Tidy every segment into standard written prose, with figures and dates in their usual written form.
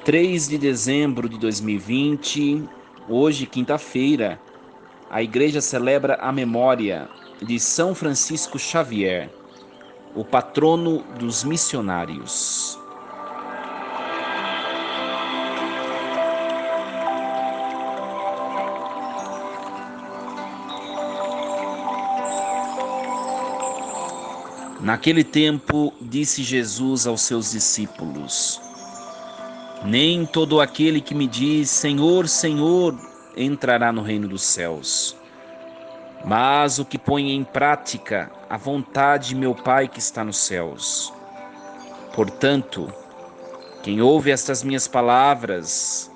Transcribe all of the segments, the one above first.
3 de dezembro de 2020, hoje, quinta-feira, a Igreja celebra a memória de São Francisco Xavier, o patrono dos missionários. Naquele tempo, disse Jesus aos seus discípulos: Nem todo aquele que me diz Senhor, Senhor, entrará no reino dos céus, mas o que põe em prática a vontade de meu Pai que está nos céus. Portanto, quem ouve estas minhas palavras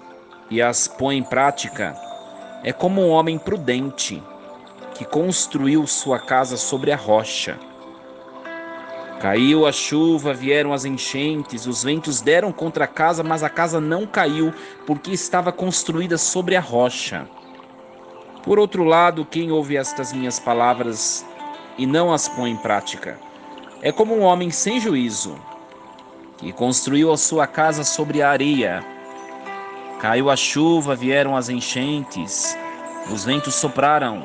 e as põe em prática é como um homem prudente que construiu sua casa sobre a rocha. Caiu a chuva, vieram as enchentes, os ventos deram contra a casa, mas a casa não caiu, porque estava construída sobre a rocha. Por outro lado, quem ouve estas minhas palavras e não as põe em prática é como um homem sem juízo, que construiu a sua casa sobre a areia. Caiu a chuva, vieram as enchentes, os ventos sopraram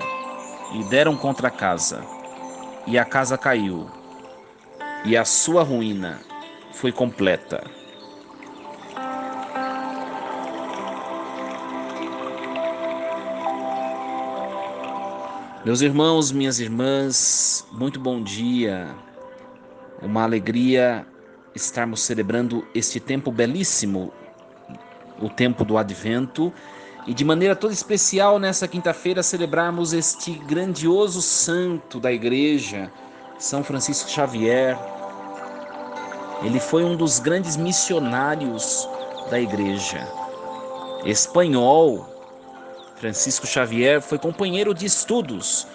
e deram contra a casa, e a casa caiu, e a sua ruína foi completa. Meus irmãos, minhas irmãs, muito bom dia. Uma alegria estarmos celebrando este tempo belíssimo, o tempo do Advento, e de maneira toda especial nessa quinta-feira celebrarmos este grandioso santo da Igreja, São Francisco Xavier. Ele foi um dos grandes missionários da Igreja. Espanhol, Francisco Xavier foi companheiro de estudos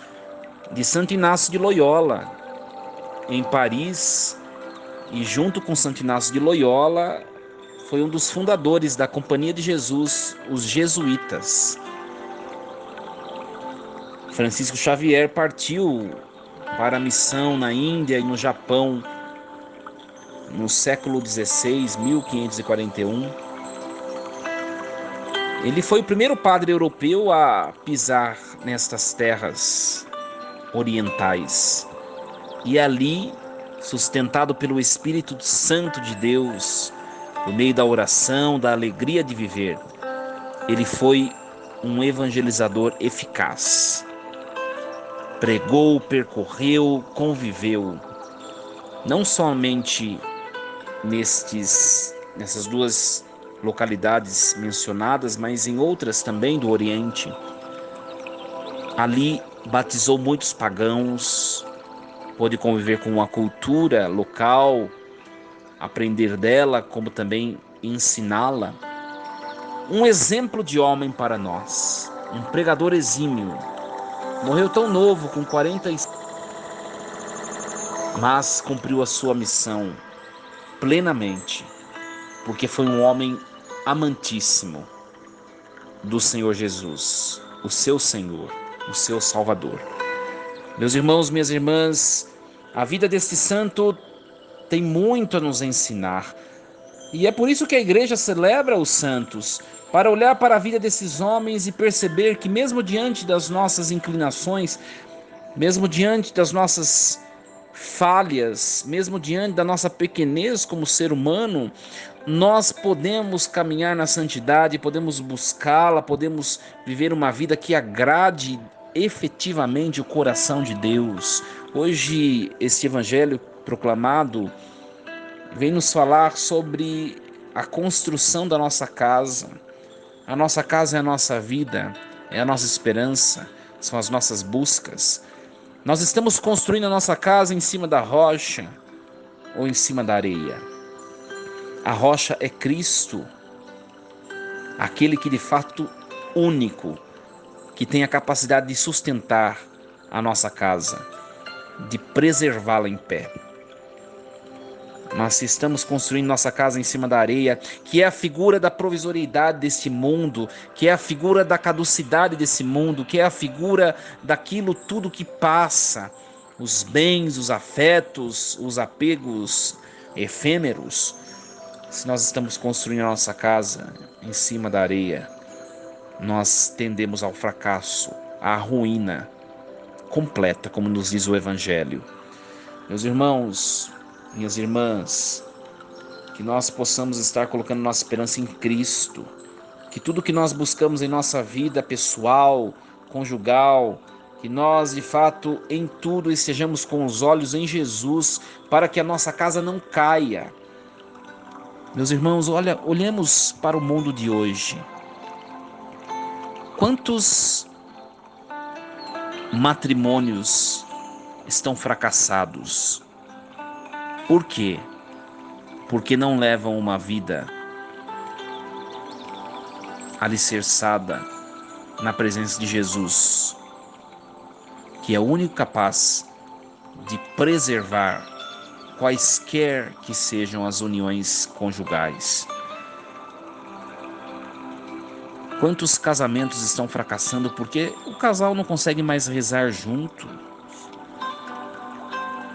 de Santo Inácio de Loyola, em Paris, e junto com Santo Inácio de Loyola, foi um dos fundadores da Companhia de Jesus, os jesuítas. Francisco Xavier partiu para a missão na Índia e no Japão no século XVI, 1541. Ele foi o primeiro padre europeu a pisar nestas terras orientais. E ali, sustentado pelo Espírito Santo de Deus, por meio da oração, da alegria de viver, ele foi um evangelizador eficaz. Pregou, percorreu, conviveu, não somente nessas duas localidades mencionadas, mas em outras também do Oriente. Ali batizou muitos pagãos, pôde conviver com uma cultura local, aprender dela, como também ensiná-la. Um exemplo de homem para nós, um pregador exímio. Morreu tão novo, com 45, mas cumpriu a sua missão plenamente, porque foi um homem amantíssimo do Senhor Jesus, o seu Senhor, o seu Salvador. Meus irmãos, minhas irmãs, a vida deste santo tem muito a nos ensinar. E é por isso que a igreja celebra os santos, para olhar para a vida desses homens e perceber que mesmo diante das nossas inclinações, mesmo diante das nossas falhas, mesmo diante da nossa pequenez como ser humano, nós podemos caminhar na santidade, podemos buscá-la, podemos viver uma vida que agrade efetivamente o coração de Deus. Hoje, este evangelho proclamado vem nos falar sobre a construção da nossa casa. A nossa casa é a nossa vida, é a nossa esperança, são as nossas buscas. Nós estamos construindo a nossa casa em cima da rocha ou em cima da areia. A rocha é Cristo, aquele que de fato único, que tem a capacidade de sustentar a nossa casa, de preservá-la em pé. Mas se estamos construindo nossa casa em cima da areia, que é a figura da provisoriedade deste mundo, que é a figura da caducidade desse mundo, que é a figura daquilo tudo que passa, os bens, os afetos, os apegos efêmeros, Se nós estamos construindo a nossa casa em cima da areia, nós tendemos ao fracasso, à ruína completa, como nos diz o Evangelho. Meus irmãos, minhas irmãs, que nós possamos estar colocando nossa esperança em Cristo, que tudo que nós buscamos em nossa vida pessoal, conjugal, que nós de fato em tudo estejamos com os olhos em Jesus, para que a nossa casa não caia. Meus irmãos, olhemos para o mundo de hoje. Quantos matrimônios estão fracassados? Por quê? Porque não levam uma vida alicerçada na presença de Jesus, que é o único capaz de preservar quaisquer que sejam as uniões conjugais. Quantos casamentos estão fracassando porque o casal não consegue mais rezar junto?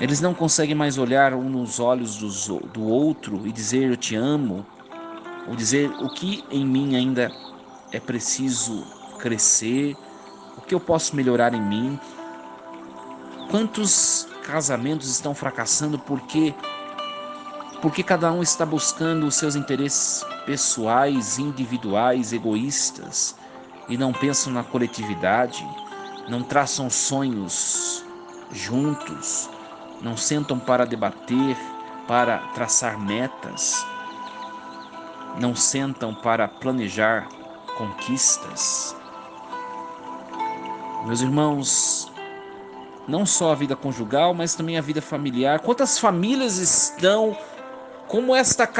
Eles não conseguem mais olhar um nos olhos do outro e dizer eu te amo, ou dizer o que em mim ainda é preciso crescer, o que eu posso melhorar em mim. Quantos casamentos estão fracassando porque cada um está buscando os seus interesses pessoais, individuais, egoístas, e não pensam na coletividade, não traçam sonhos juntos, não sentam para debater, para traçar metas, não sentam para planejar conquistas. Meus irmãos, não só a vida conjugal, mas também a vida familiar. Quantas famílias estão como esta